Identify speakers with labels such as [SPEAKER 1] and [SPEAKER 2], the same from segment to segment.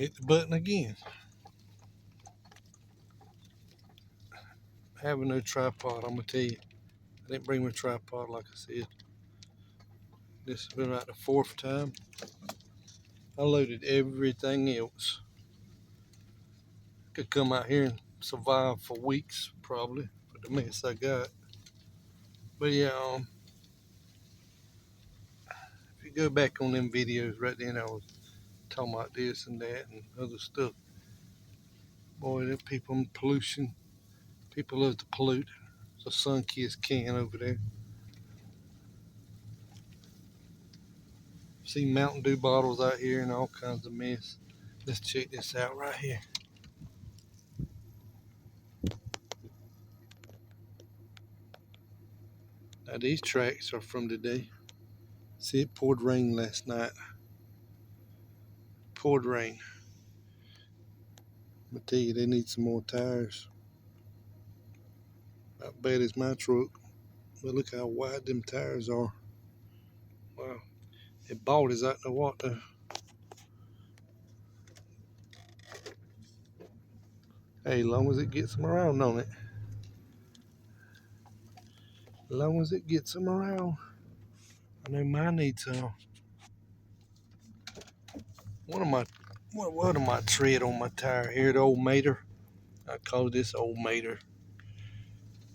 [SPEAKER 1] Hit the button again. Having no tripod, I'm gonna tell you. I didn't bring my tripod like I said. This has been like the fourth time. I loaded everything else. Could come out here and survive for weeks probably for the mess I got. But yeah, if you go back on them videos right then, I was talking about this and that and other stuff. Boy, them people in pollution. People love to pollute. It's a sun-kissed can over there. See Mountain Dew bottles out here and all kinds of mess. Let's check this out right here. Now these tracks are from today. See, it poured rain last night. Poured rain. I'm gonna tell you, they need some more tires. Not bad as my truck, but look how wide them tires are. Wow. It bought is out the water. Hey, as long as it gets them around on it. As long as it gets them around. I know mine needs some. What am I tread on my tire here? The old mater. I call this old mater.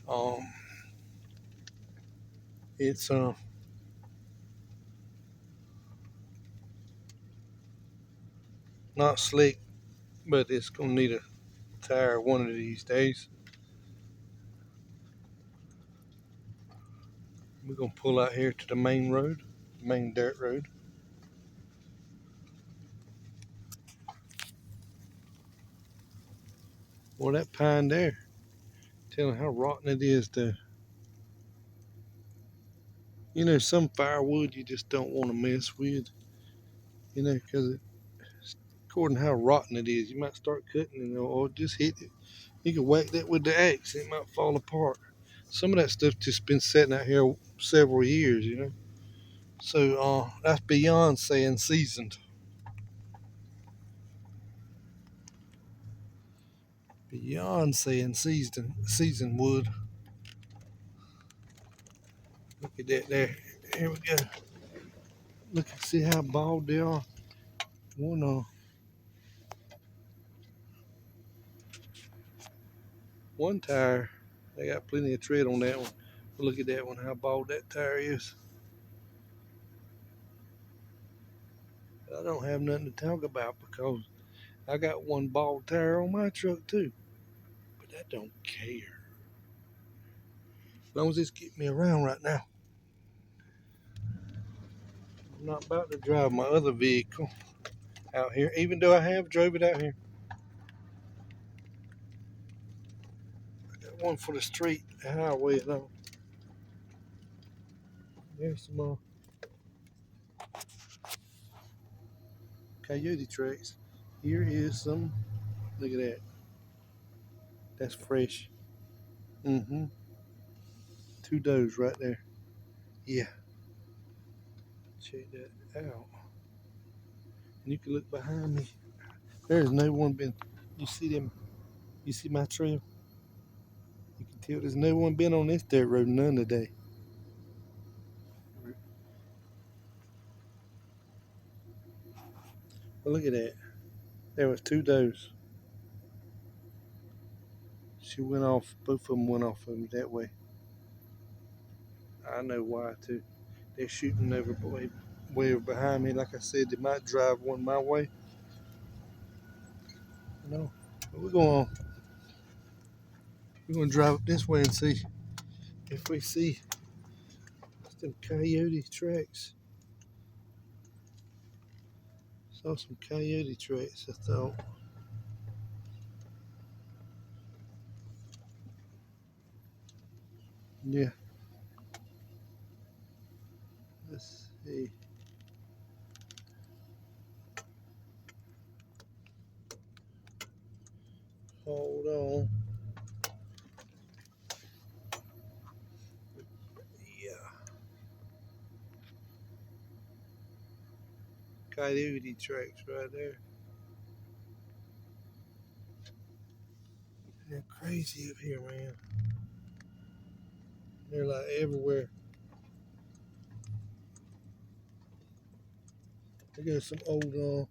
[SPEAKER 1] Um, it's not slick, but it's gonna need a tire one of these days. We're gonna pull out here to the main road, main dirt road. Well, that pine there, telling how rotten it is to, some firewood you just don't want to mess with, because according to how rotten it is, you might start cutting or just hit it. You can whack that with the axe, it might fall apart. Some of that stuff just been sitting out here several years. So that's beyond saying seasoned. Beyond saying seasoned wood. Look at that there. Here we go. Look and see how bald they are. One one tire, they got plenty of tread on that one. But look at that one, how bald that tire is. I don't have nothing to talk about because I got one bald tire on my truck too. But I don't care. As long as it's getting me around right now. I'm not about to drive my other vehicle out here, even though I have drove it out here. I got one for the street, the highway though. There's some coyote tracks. Here is some. Look at that. That's fresh. Mm-hmm. Two does right there. Yeah. Check that out. And you can look behind me. There's no one been. You see them? You see my trail? You can tell there's no one been on this dirt road none today. But look at that. There was two does. She went off. Both of them went off of me that way. I know why too. They're shooting way behind me. Like I said, they might drive one my way. No, but we're gonna drive up this way and see if we see some coyote tracks. Saw some coyote tracks. I thought. Yeah. Let's see. Hold on. Yeah. Coyote tracks right there. They're crazy up here, man. They're like everywhere. I got some old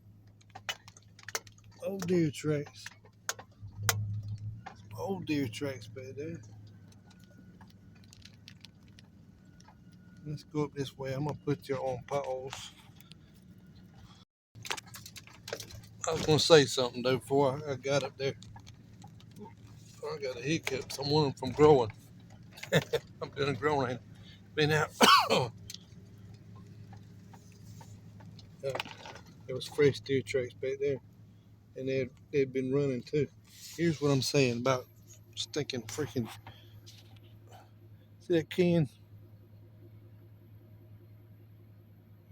[SPEAKER 1] deer tracks. Old deer tracks back there. Let's go up this way. I'm gonna put you on pause. I was gonna say something though before I got up there. I got a hiccup. I'm one from growing. I'm gonna grow and been out. There was fresh deer tracks back there, and they'd been running too. Here's what I'm saying about stinking freaking. See that can?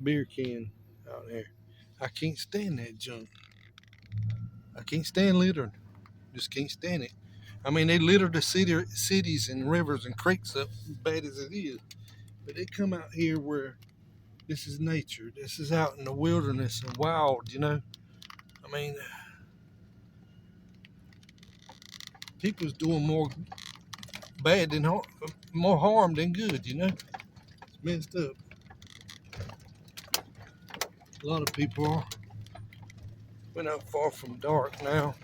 [SPEAKER 1] Beer can out there. I can't stand that junk. I can't stand littering. Just can't stand it. I mean, they litter the cities and rivers and creeks up as bad as it is. But they come out here where this is nature. This is out in the wilderness and wild, you know. I mean, people's doing more bad than more harm than good, you know. It's messed up. A lot of people are. We're not far from dark now.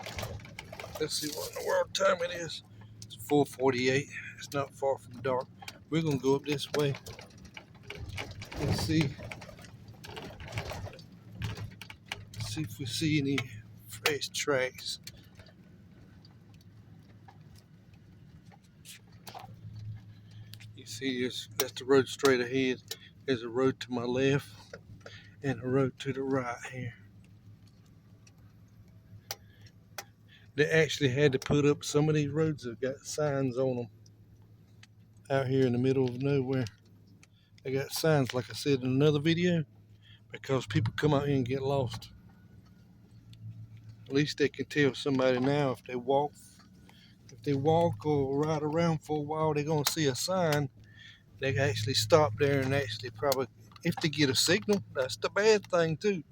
[SPEAKER 1] Let's see what in the world time it is. It's 4:48. It's not far from dark. We're gonna go up this way and see if we see any fresh tracks. You see, that's the road straight ahead. There's a road to my left and a road to the right here. They actually had to put up some of these roads that got signs on them out here in the middle of nowhere. They got signs, like I said in another video, because people come out here and get lost. At least they can tell somebody now if they walk or ride around for a while, they're gonna see a sign. They can actually stop there and actually probably, if they get a signal, that's the bad thing too.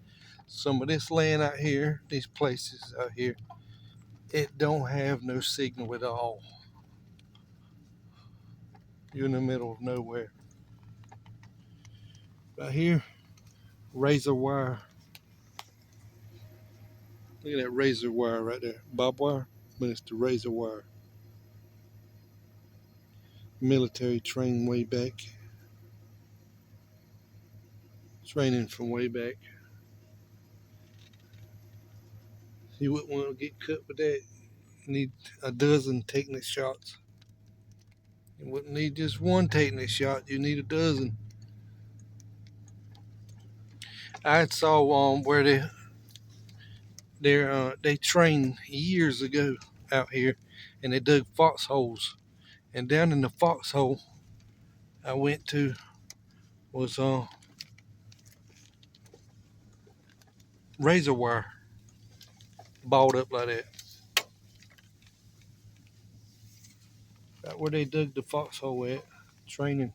[SPEAKER 1] Some of this land out here, these places out here, it don't have no signal at all. You're in the middle of nowhere. Right here, razor wire. Look at that razor wire right there. Barbed wire, but it's the razor wire. Military trained way back. Training from way back. You wouldn't want to get cut with that. You need a dozen tetanus shots. You wouldn't need just one tetanus shot. You need a dozen. I saw where they trained years ago out here, and they dug foxholes. And down in the foxhole I went to was razor wire balled up like that. Right where they dug the foxhole at, training.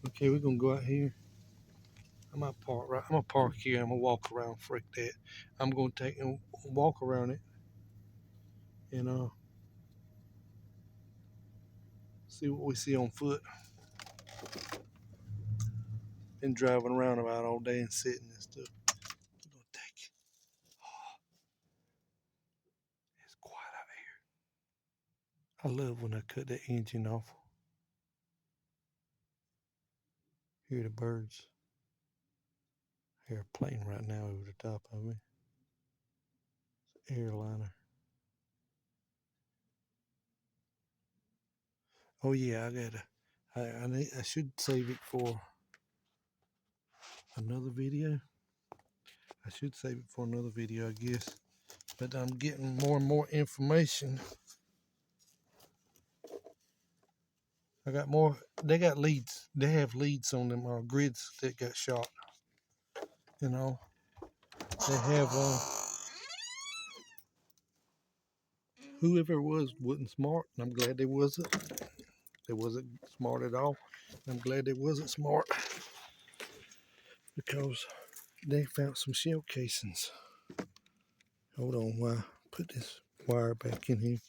[SPEAKER 1] Okay, we're gonna go out here. I'm gonna park here. I'm gonna walk around. Freak that. I'm gonna take and walk around it, and see what we see on foot. Been driving around about all day and sitting and stuff. We're gonna take it. Oh, it's quiet out here. I love when I cut the engine off. Hear the birds. I hear a plane right now over the top of me. It's an airliner. Oh yeah, I should save it for another video. I should save it for another video, I guess. But I'm getting more and more information. I got more. They got leads. They have leads on them grids that got shot. You know, they have. Whoever it was wasn't smart, and I'm glad they wasn't. They wasn't smart at all. I'm glad they wasn't smart because they found some shell casings. Hold on, while I put this wire back in here.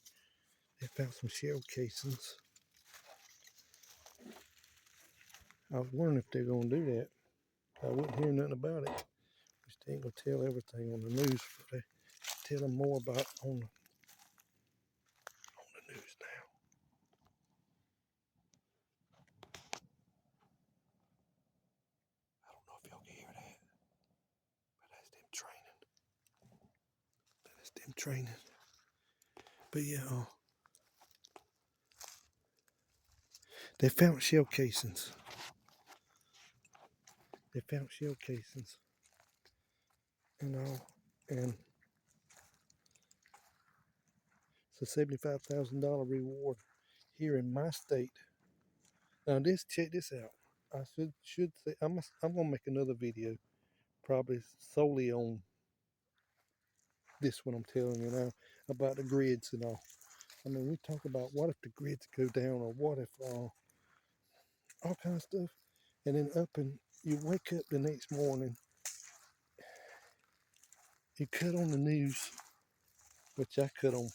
[SPEAKER 1] They found some shell casings. I was wondering if they're going to do that. I wouldn't hear nothing about it. Which they ain't going to tell everything on the news, but they tell them more about it on the news now. I don't know if y'all can hear that, but that's them training. That's them training. But yeah, they found shell casings. They found shell casings and all, and it's a $75,000 reward here in my state. Now check this out. I should say I'm gonna make another video, probably solely on this one I'm telling you now about the grids and all. I mean, we talk about what if the grids go down, or what if all kind of stuff, and then you wake up the next morning, you cut on the news, which I cut on.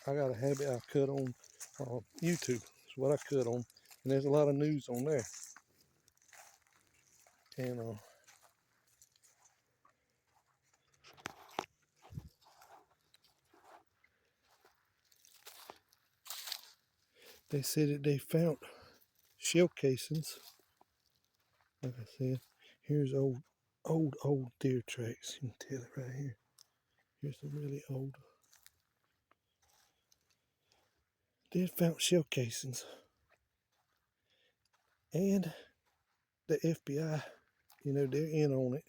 [SPEAKER 1] I got a habit, I cut on YouTube. It's what I cut on, and there's a lot of news on there. And they said that they found shell casings. Like I said, here's old deer tracks. You can tell it right here. Here's some really old. They found shell casings, and the FBI, they're in on it.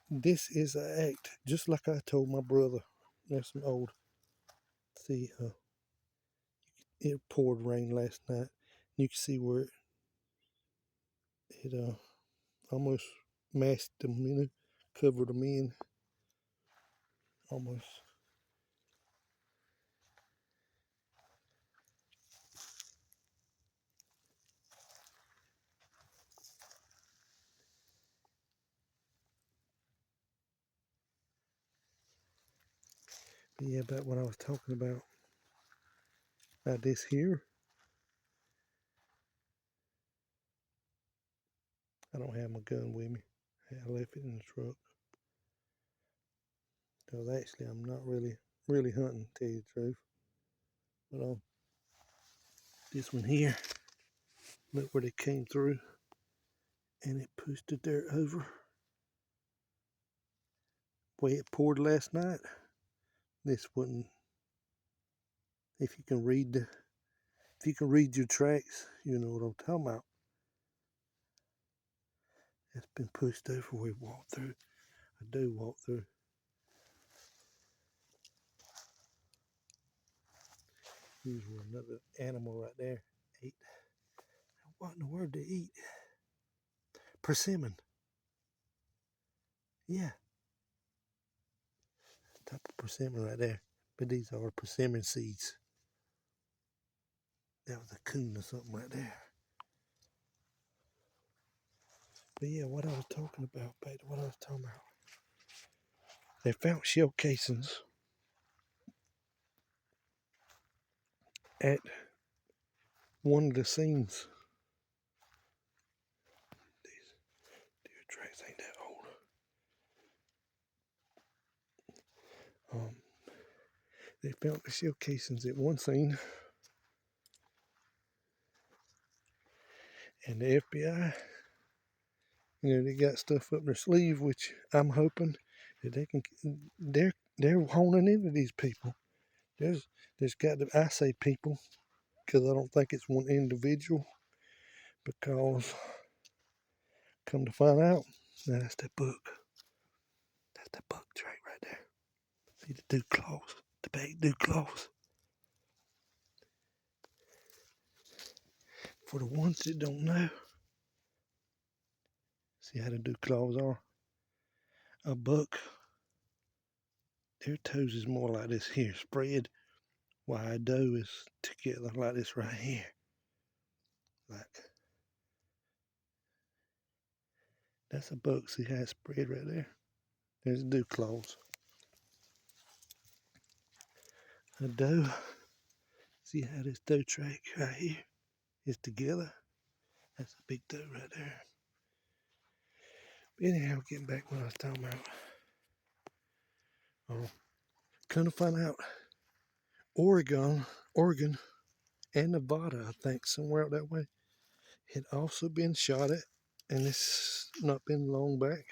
[SPEAKER 1] This is an act, just like I told my brother. There's some old. See, it poured rain last night. You can see where it almost masked them, covered them in almost. But yeah, about what I was talking about this here. I don't have my gun with me. I left it in the truck. Because actually, I'm not really hunting, to tell you the truth. But this one here, look where they came through, and it pushed the dirt over. The way it poured last night, this wouldn't. If you can read your tracks, you know what I'm talking about. It's been pushed over where we walked through. I do walk through. Here's another animal right there. Ate. What in the world to eat? Persimmon. Yeah. Type of persimmon right there. But these are persimmon seeds. That was a coon or something right there. But yeah, what I was talking about, back to what I was talking about. They found shell casings at one of the scenes. These deer tracks ain't that old. They found the shell casings at one scene, and the FBI, they got stuff up their sleeve, which I'm hoping that they can. They're honing into these people. There's got to. I say people because I don't think it's one individual. Because come to find out, that's the book. That's the buck track right there. See the dew claws, the big dew claws. For the ones that don't know, see how the dew claws are. A buck, their toes is more like this here, spread, while a doe is together like this right here. Like, That's a buck. See how it's spread right there? There's dew claws. A doe. See how this doe track right here is together? That's a big doe right there. But anyhow, getting back to what I was talking about. Come to find out, Oregon, and Nevada, I think, somewhere out that way, had also been shot at, and it's not been long back.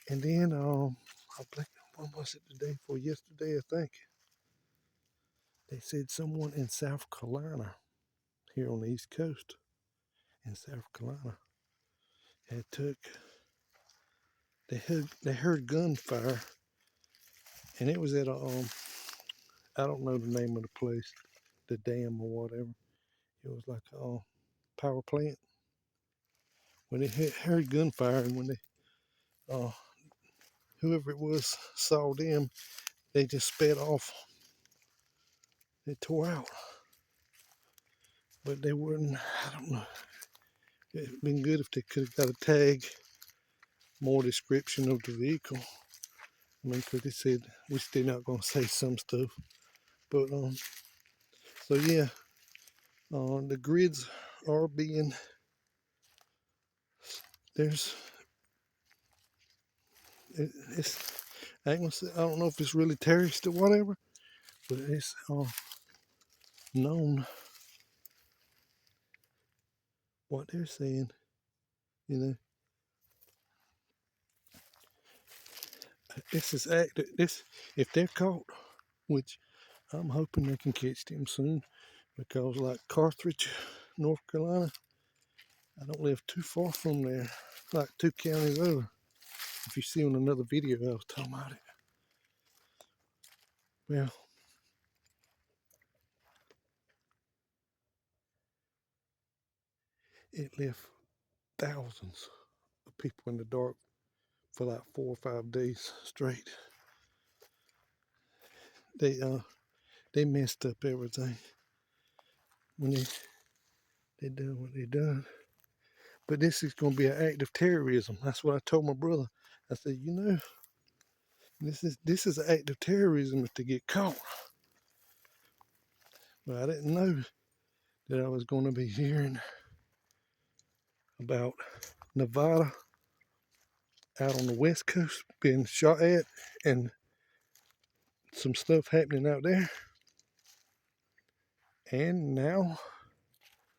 [SPEAKER 1] And then, I think, when was it, the day before yesterday, I think, they said someone in South Carolina, here on the East Coast, in South Carolina, had they heard gunfire, and it was at a, I don't know the name of the place, the dam or whatever. It was like a power plant. When they heard gunfire, and when they, whoever it was saw them, they just sped off. They tore out. But they wouldn't, I don't know. It'd been good if they could have got a tag, more description of the vehicle. I mean, because they said we're still not going to say some stuff. But, so yeah, the grids are being, it's, I ain't gonna say, I don't know if it's really terrorist or whatever, but it's known what they're saying, you know. This is active. This, if they're caught, which I'm hoping they can catch them soon, because like Carthage, North Carolina, I don't live too far from there, like 2 counties over. If you see on another video, I was talking about it. Well, it left thousands of people in the dark for like 4 or 5 days straight. They messed up everything when they done what they done. But this is going to be an act of terrorism. That's what I told my brother. I said, you know, this is an act of terrorism if they get caught. But I didn't know that I was going to be hearing about Nevada out on the West Coast being shot at, and some stuff happening out there. And now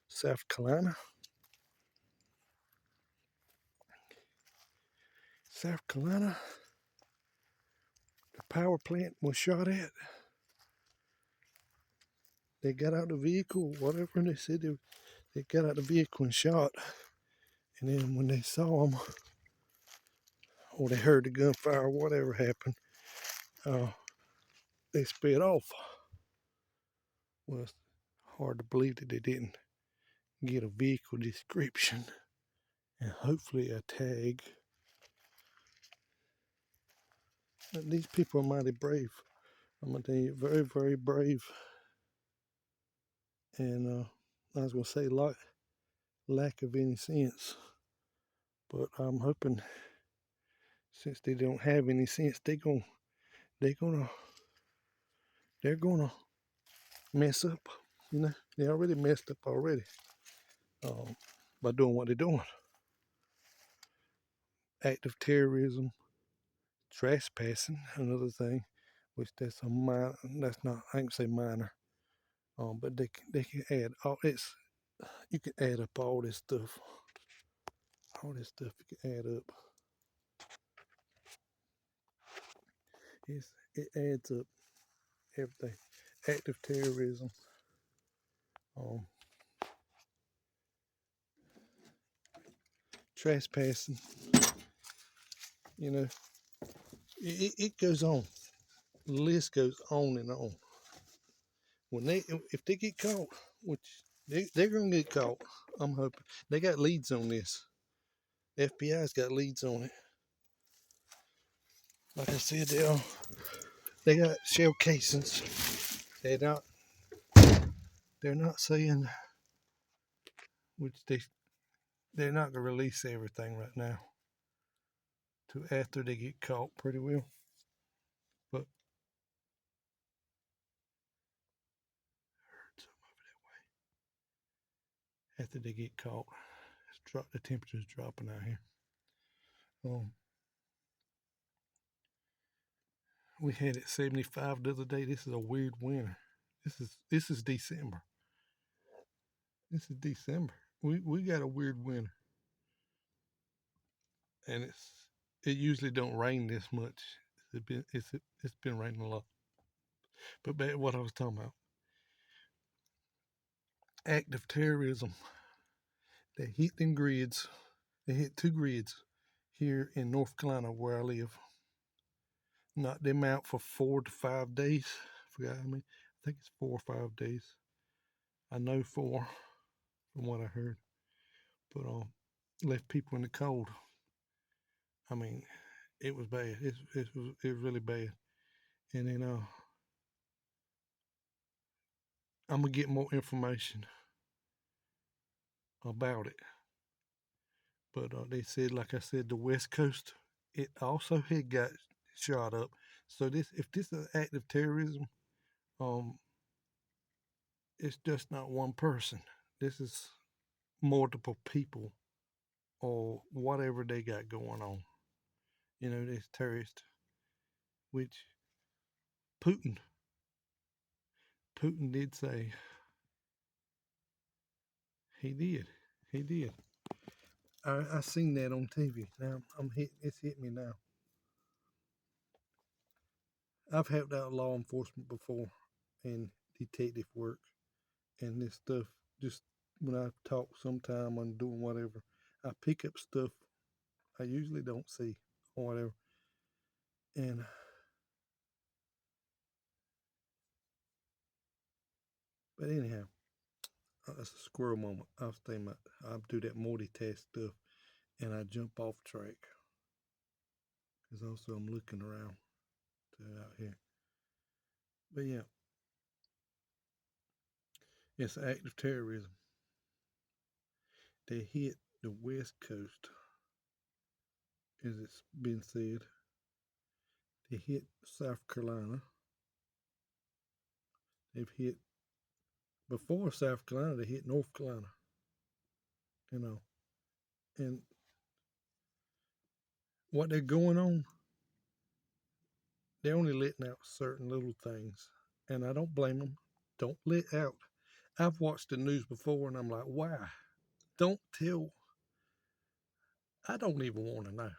[SPEAKER 1] South Carolina. South Carolina, the power plant was shot at. They got out the vehicle, whatever, and they said they got out the vehicle and shot. And then when they saw them, or they heard the gunfire, or whatever happened, they sped off. Well, it's hard to believe that they didn't get a vehicle description and hopefully a tag. But these people are mighty brave. I'm gonna tell you, very, very brave. And I was gonna say lack of any sense, but I'm hoping, since they don't have any sense, they're gonna mess up. You know, they already messed up already by doing what they're doing. Act of terrorism, trespassing, another thing, which that's a minor. That's not, I ain't say minor, but they can add all it's. You can add up all this stuff. All this stuff you can add up. It adds up everything. Act of terrorism. Um, Trespassing. You know, it goes on. The list goes on and on. When if they get caught, which they're gonna get caught, I'm hoping. They got leads on this. FBI's got leads on it. Like I said, they got shell casings. They're not saying, which they're not gonna release everything right now to after they get caught pretty well. But after they get caught, the temperature's dropping out here. Um, we had it 75 the other day. This is a weird winter. This is December. This is December. We got a weird winter, and it usually don't rain this much. It's been raining a lot. But back to what I was talking about, active terrorism. They hit them grids. They hit two grids here in North Carolina where I live. Knocked them out for 4 to 5 days. I forgot how many. I think it's 4 or 5 days. I know four from what I heard. But left people in the cold. I mean, it was bad. It was really bad. And then I'm gonna get more information about it. But they said, like I said, the West Coast, it also had got shot up. So if this is active terrorism, um, it's just not one person. This is multiple people or whatever they got going on. You know, this terrorist, which Putin, Putin did say he did. He did. I seen that on TV. Now I'm hit. It's hit me now. I've helped out law enforcement before, and detective work, and this stuff. Just when I talk, sometime I'm doing whatever, I pick up stuff I usually don't see or whatever. And but anyhow, that's a squirrel moment. I'll do that multitask stuff, and I jump off track because also I'm looking around to out here. But yeah, it's active terrorism. They hit the West Coast, as it's been said. They hit South Carolina. They've hit before South Carolina. They hit North Carolina. You know, and what they're going on, they're only letting out certain little things, and I don't blame them. Don't let out. I've watched the news before, and I'm like, why? Don't tell. I don't even want to know.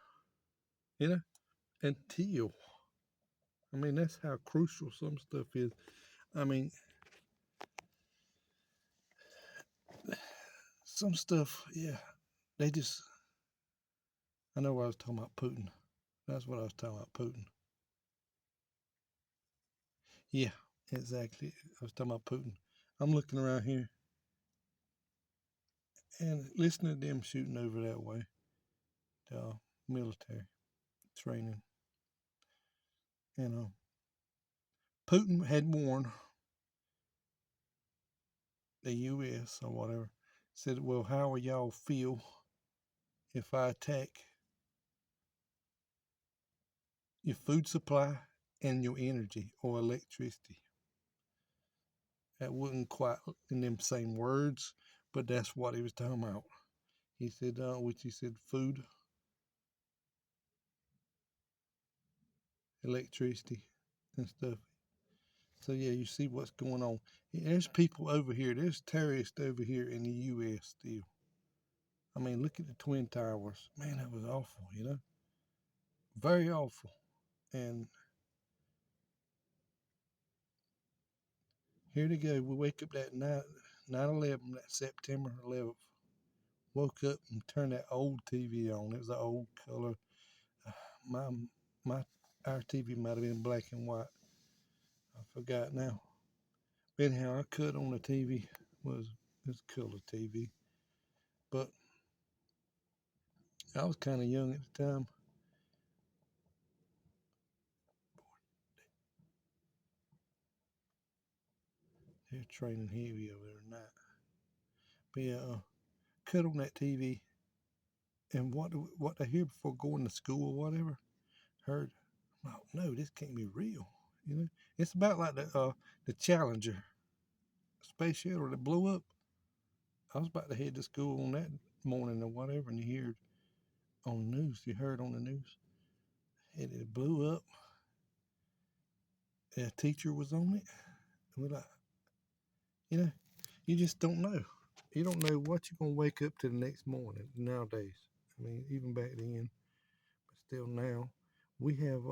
[SPEAKER 1] You know, until I mean that's how crucial some stuff is. I mean, some stuff, yeah. They just. I know I was talking about Putin. That's what I was talking about Putin. Yeah, exactly. I was talking about Putin. I'm looking around here and listening to them shooting over that way, the military training. You know, Putin had warned the U.S. or whatever, said, "Well, how will y'all feel if I attack your food supply and your energy or electricity?" That wasn't quite in them same words, but that's what he was talking about. He said, which he said, food, electricity, and stuff. So yeah, you see what's going on. There's people over here. There's terrorists over here in the U.S. still. I mean, look at the Twin Towers. Man, that was awful. You know, very awful. And here they go. We wake up that night, 9/11, that September 11th. Woke up and turned that old TV on. It was an old color. My my our TV might have been black and white. I forgot now. But anyhow, I cut on the TV was color TV. But I was kind of young at the time. They're training heavy over there tonight. But yeah, cut on that TV And what they hear before going to school or whatever, heard, oh no, this can't be real. You know, it's about like the Challenger space shuttle that blew up. I was about to head to school on that morning or whatever, and you heard on the news. You heard on the news, and it blew up. And a teacher was on it. And we're like, you know, you just don't know. You don't know what you're gonna wake up to the next morning nowadays. I mean, even back then, but still now, we have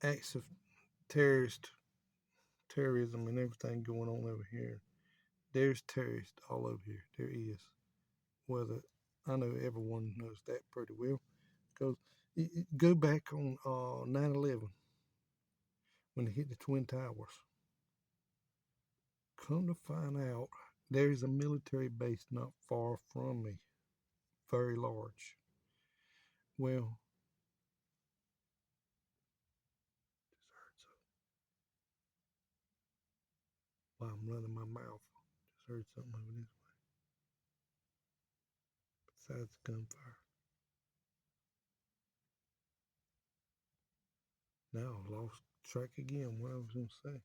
[SPEAKER 1] acts of terrorism and everything going on over here. There's terrorists all over here. There is. Whether I know everyone knows that pretty well because go back on 9/11 when they hit the Twin Towers. Come to find out, there's a military base not far from me, very large. Well, just heard so while I'm running my mouth, just heard something over this way besides gunfire. Now I've lost track again. What I was going to say.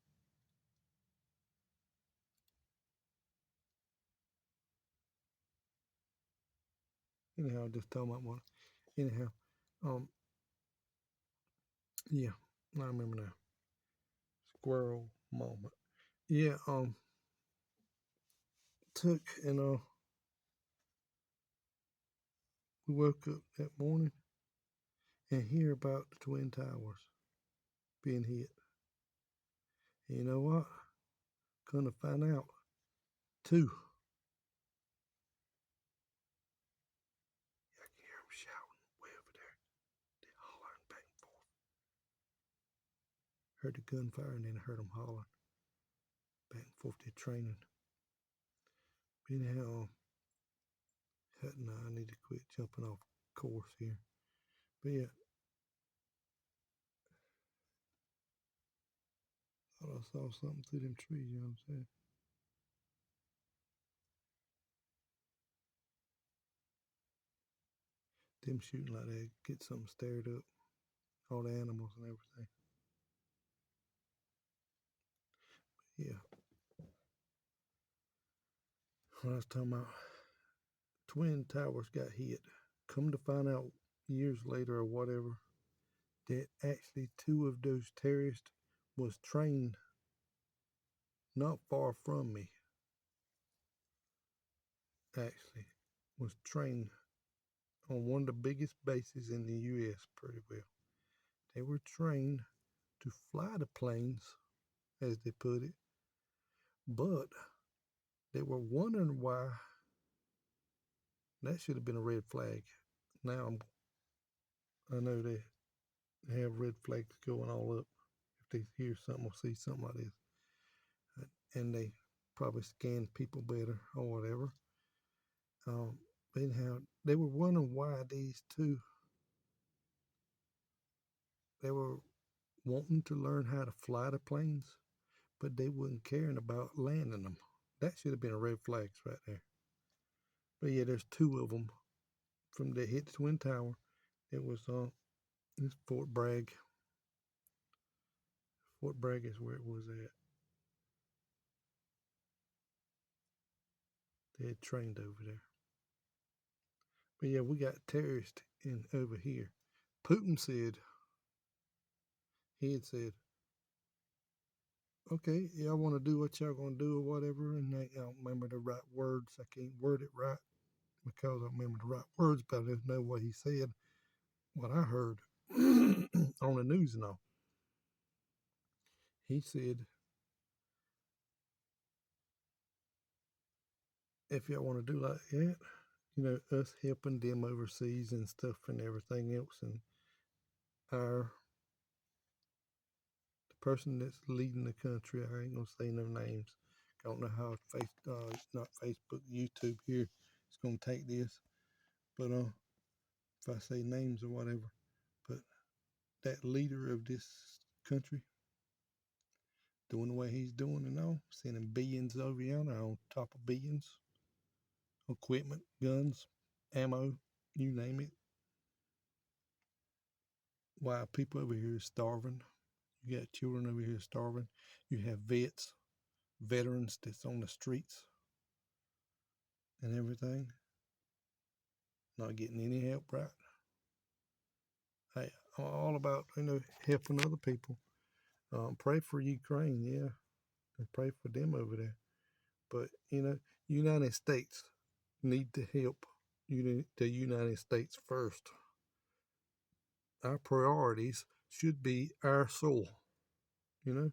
[SPEAKER 1] Anyhow, just talking about one. Anyhow, um, yeah, I remember now. Squirrel moment. Yeah, took and we woke up that morning and hear about the Twin Towers being hit. And you know what? Gonna find out two. I can hear them shouting way over there. They hollering back and forth. Heard the gunfire and then I heard them hollering back and forth. They're training. Anyhow, Hut and I need to quit jumping off course here. But yeah, thought I saw something through them trees. You know what I'm saying? Them shooting like that, get something stirred up. All the animals and everything. Yeah, when I was talking about Twin Towers got hit. Come to find out years later or whatever, that actually two of those terrorists was trained not far from me. Actually, was trained on one of the biggest bases in the U.S. pretty well. They were trained to fly the planes, as they put it, but they were wondering why. That should have been a red flag. Now I know they have red flags going all up if they hear something or see something like this, and they probably scan people better or whatever. Um, anyhow, they were wondering why these two they were wanting to learn how to fly the planes, but they wasn't caring about landing them. That should have been a red flags right there. But yeah, there's two of them from that hit the Twin Tower. It was it's Fort Bragg. Fort Bragg is where it was at. They had trained over there. But yeah, we got terrorists in over here. Putin said he had said, "Okay, y'all want to do what y'all gonna do or whatever," and I don't remember the right words. I can't word it right because I don't remember the right words, but I just know what he said. What I heard on the news and all. He said, "If y'all want to do like that, us helping them overseas and stuff and everything else, and our the person that's leading the country, I ain't gonna say no names. I don't know how not Facebook, YouTube here is gonna take this, but if I say names or whatever, but that leader of this country doing the way he's doing and all, sending billions over yonder on top of billions, equipment, guns, ammo, you name it. Why people over here are starving. You got children over here starving. You have veterans that's on the streets and everything, not getting any help, right? Hey, I'm all about, helping other people. Pray for Ukraine, yeah, and pray for them over there. But United States need to help the United States first. Our priorities should be our soul. I'm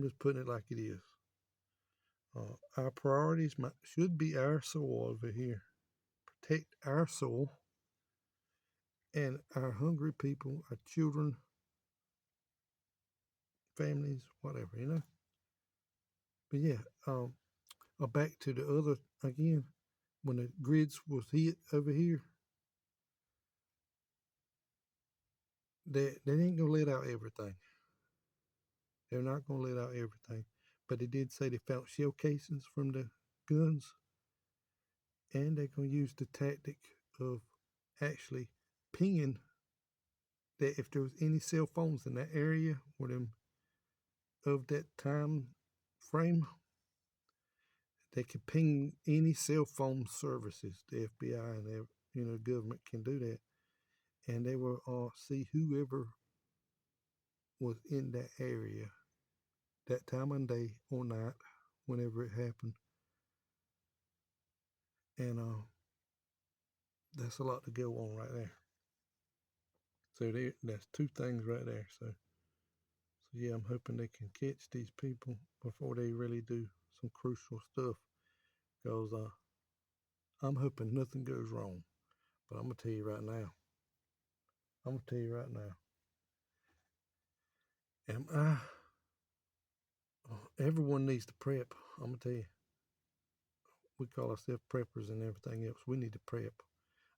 [SPEAKER 1] just putting it like it is. Our priorities should be our soul over here. Protect our soul and our hungry people, our children, families, whatever. But yeah, back to the other again. When the grids was hit over here, they ain't gonna let out everything. They're not gonna let out everything, but they did say they found shell casings from the guns, and they're gonna use the tactic of actually pinging that if there was any cell phones in that area or them of that time frame, they could ping any cell phone services. The FBI and the government can do that, and they will see whoever was in that area that time of day or night, whenever it happened, and that's a lot to go on right there. So that's two things right there. So yeah, I'm hoping they can catch these people before they really do some crucial stuff, because I'm hoping nothing goes wrong. But I'm gonna tell you right now. I'm gonna tell you right now. Am I? Everyone needs to prep. I'm gonna tell you. We call ourselves preppers and everything else. We need to prep.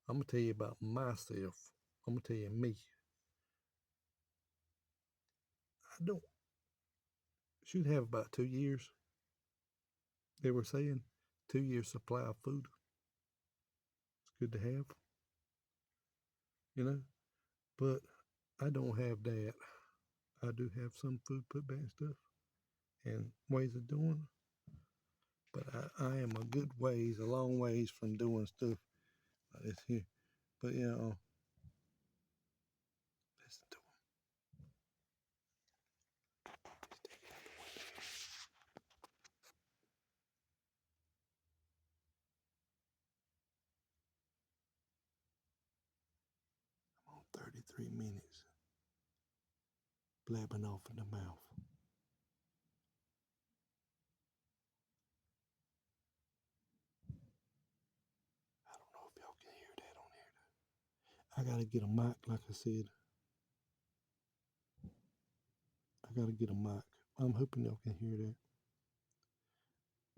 [SPEAKER 1] I'm gonna tell you about myself. I'm gonna tell you me. I don't should have about 2 years. They were saying 2 years supply of food. It's good to have, you know. But I don't have that. I do have some food put back and stuff and ways of doing. But I am a long ways from doing stuff like this here. But yeah, listen to them. I'm on 33 minutes, blabbing off in the mouth. I don't know if y'all can hear that on here. I gotta get a mic, like I said. I gotta get a mic. I'm hoping y'all can hear that.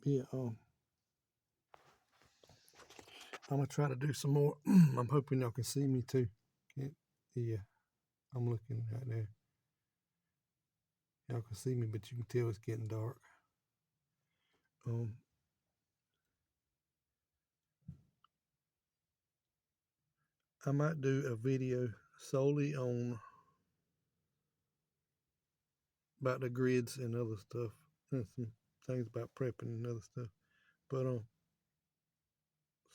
[SPEAKER 1] Yeah, I'm gonna try to do some more. I'm hoping y'all can see me too. Can't, yeah, I'm looking right there. Y'all can see me, but you can tell it's getting dark. Um, I might do a video solely on about the grids and other stuff, and some things about prepping and other stuff. But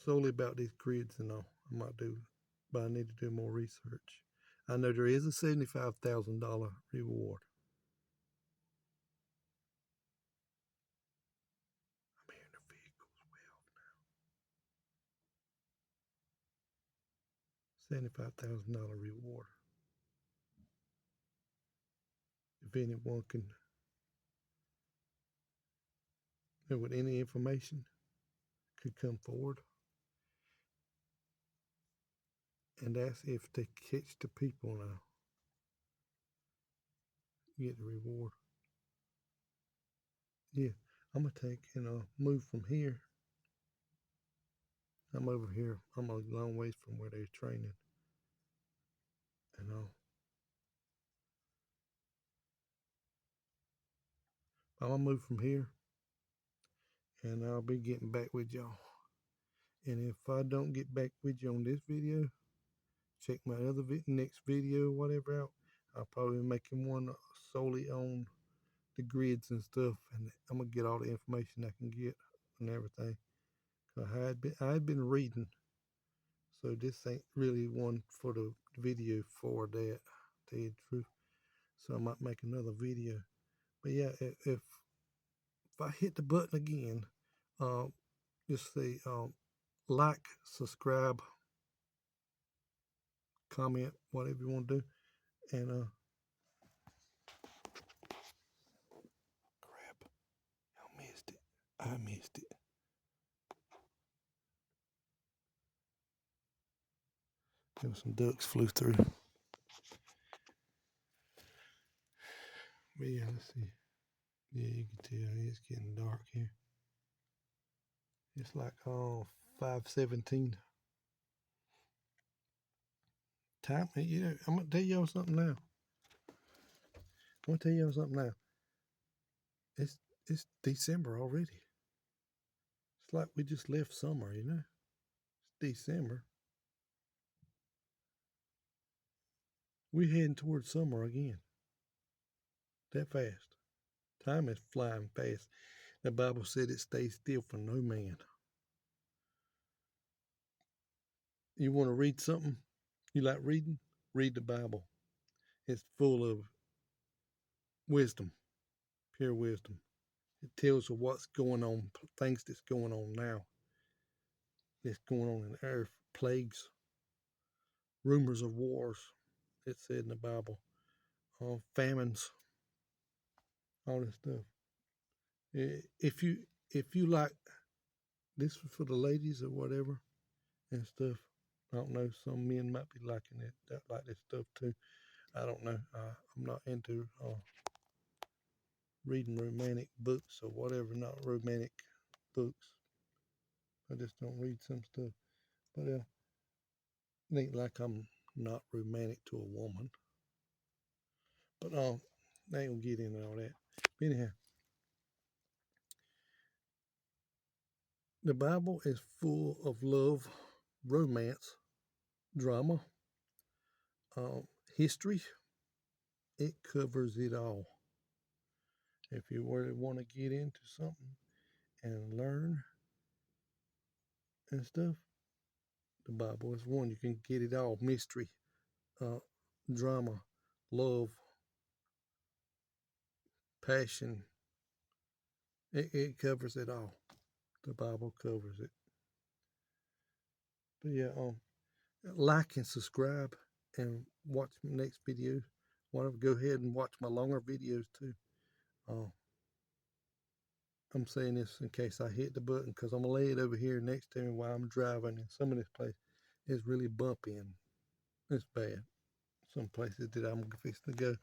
[SPEAKER 1] solely about these grids and all, I might do. But I need to do more research. I know there is a $75,000 reward. I'm hearing the vehicles well now. $75,000 reward. If anyone can, with any information, could come forward and ask if they catch the people now, get the reward. Yeah, I'm gonna take and move from here. I'm over here. I'm a long ways from where they're training, and I'm gonna move from here, and I'll be getting back with y'all. And if I don't get back with you on this video, check my other next video, whatever out. I'll probably be making one solely on the grids and stuff, and I'm gonna get all the information I can get and everything. I had been reading, so this ain't really one for the video for that. To tell you the truth, so I might make another video. But yeah, if I hit the button again, just say like, subscribe, comment, whatever you want to do, and crap, I missed it. I missed it. There was some ducks flew through. But yeah, let's see. Yeah, you can tell it's getting dark here. It's like 5:17. Time, I'm gonna tell y'all something now. It's December already. It's like we just left summer, It's December. We're heading towards summer again. That fast. Time is flying fast. The Bible said it stays still for no man. You want to read something? You like reading? Read the Bible. It's full of wisdom, pure wisdom. It tells you what's going on, things that's going on now, that's going on in the earth, plagues, rumors of wars. It said in the Bible, famines, all this stuff. If you like this for the ladies or whatever and stuff, I don't know. Some men might be liking it, that like this stuff too. I don't know. I'm not into reading romantic books or whatever. Not romantic books. I just don't read some stuff. But it ain't like I'm not romantic to a woman. But I ain't gonna get into all that. But anyhow, the Bible is full of love, romance, drama, history. It covers it all. If you really want to get into something and learn and stuff, the Bible is one. You can get it all. Mystery, uh, drama, love, passion. It covers it all. The Bible covers it. But yeah, like and subscribe and watch my next videos. Want to go ahead and watch my longer videos too. I'm saying this in case I hit the button because I'm gonna lay it over here next to me while I'm driving. And some of this place is really bumpy and it's bad. Some places that I'm fixing to go,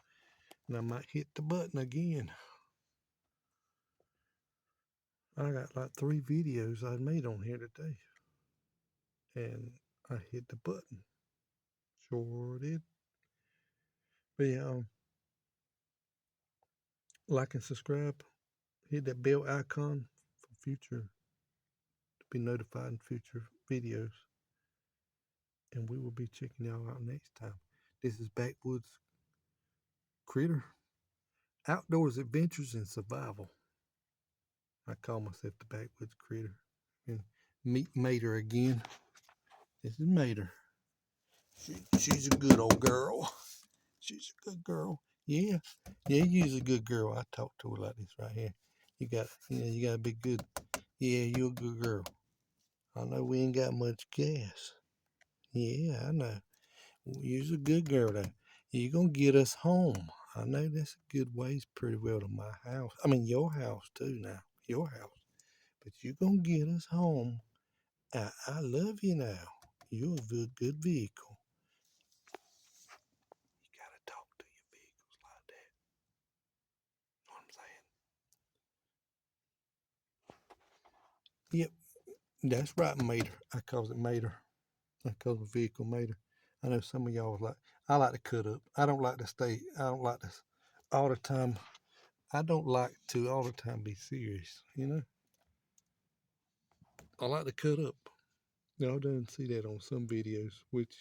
[SPEAKER 1] and I might hit the button again. I got like 3 videos I made on here today, and I hit the button. Sure did. But yeah, like and subscribe. Hit that bell icon for future to be notified in future videos. And we will be checking y'all out next time. This is Backwoods Critter. Outdoors adventures and survival. I call myself the Backwoods Critter. And meet Mater again. This is Mater. She's a good old girl. She's a good girl. Yeah. Yeah, you's a good girl. I talk to her like this right here. You gotta be good. Yeah, you're a good girl. I know we ain't got much gas. Yeah, I know. You's a good girl though. You gonna get us home. I know that's a good ways pretty well to my house. I mean your house too now. Your house. But you gonna get us home. I love you now. You're a good vehicle. You gotta talk to your vehicles like that. Know what I'm saying? Yep, that's right, Mater. I calls it Mater. I call the vehicle Mater. I know some of y'all like. I like to cut up. I don't like to stay. I don't like to all the time. I don't like to all the time be serious. I like to cut up. Y'all done see that on some videos, which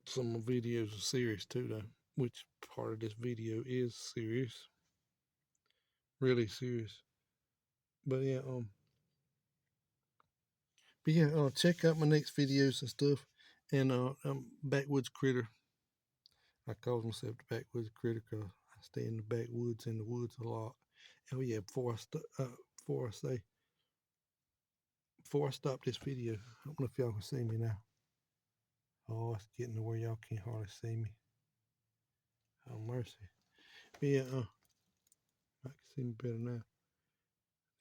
[SPEAKER 1] some videos are serious too, though. Which part of this video is serious, really serious. But yeah, check out my next videos and stuff. And Backwoods Critter. I call myself the Backwoods Critter because I stay in the backwoods in the woods a lot. Oh yeah, before I stop this video, I don't know if y'all can see me now. Oh, it's getting to where y'all can't hardly see me. Oh mercy. But yeah, I can see me better now.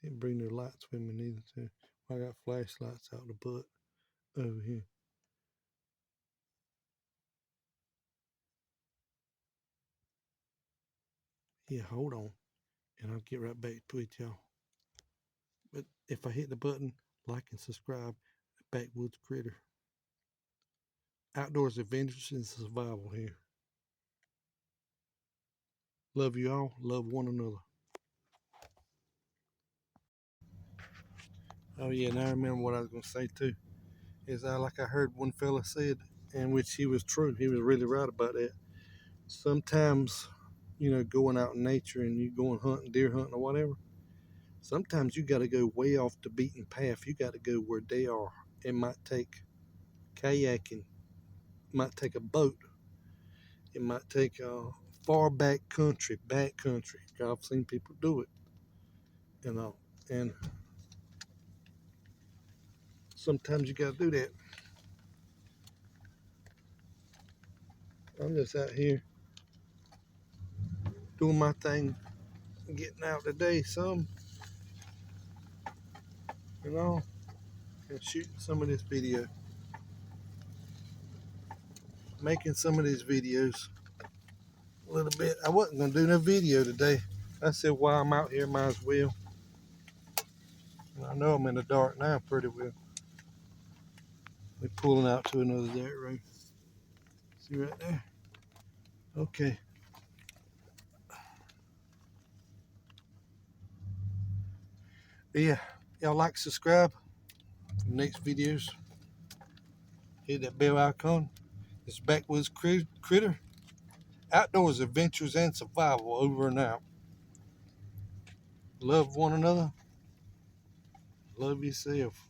[SPEAKER 1] Didn't bring no lights with me neither too. I got flashlights out the butt over here. Yeah, hold on. And I'll get right back to it, y'all. But if I hit the button, like and subscribe, Backwoods Critter. Outdoors adventures and survival here. Love you all. Love one another. Oh yeah, now I remember what I was gonna say too. Is like I heard one fella said, and which he was true. He was really right about that. Sometimes, going out in nature and you going hunting, deer hunting or whatever. Sometimes you got to go way off the beaten path. You got to go where they are. It might take kayaking. It might take a boat. It might take far back country. I've seen people do it. And sometimes you got to do that. I'm just out here doing my thing, getting out today you know, and shooting some of this video, making some of these videos a little bit. I wasn't gonna do no video today. I said while I'm out here, might as well. And I know I'm in the dark now pretty well. We're pulling out to another dirt road. See right there? Okay. But yeah, y'all like, subscribe for the next videos. Hit that bell icon. It's Backwoods Critter. Outdoors adventures and survival over and out. Love one another. Love yourself.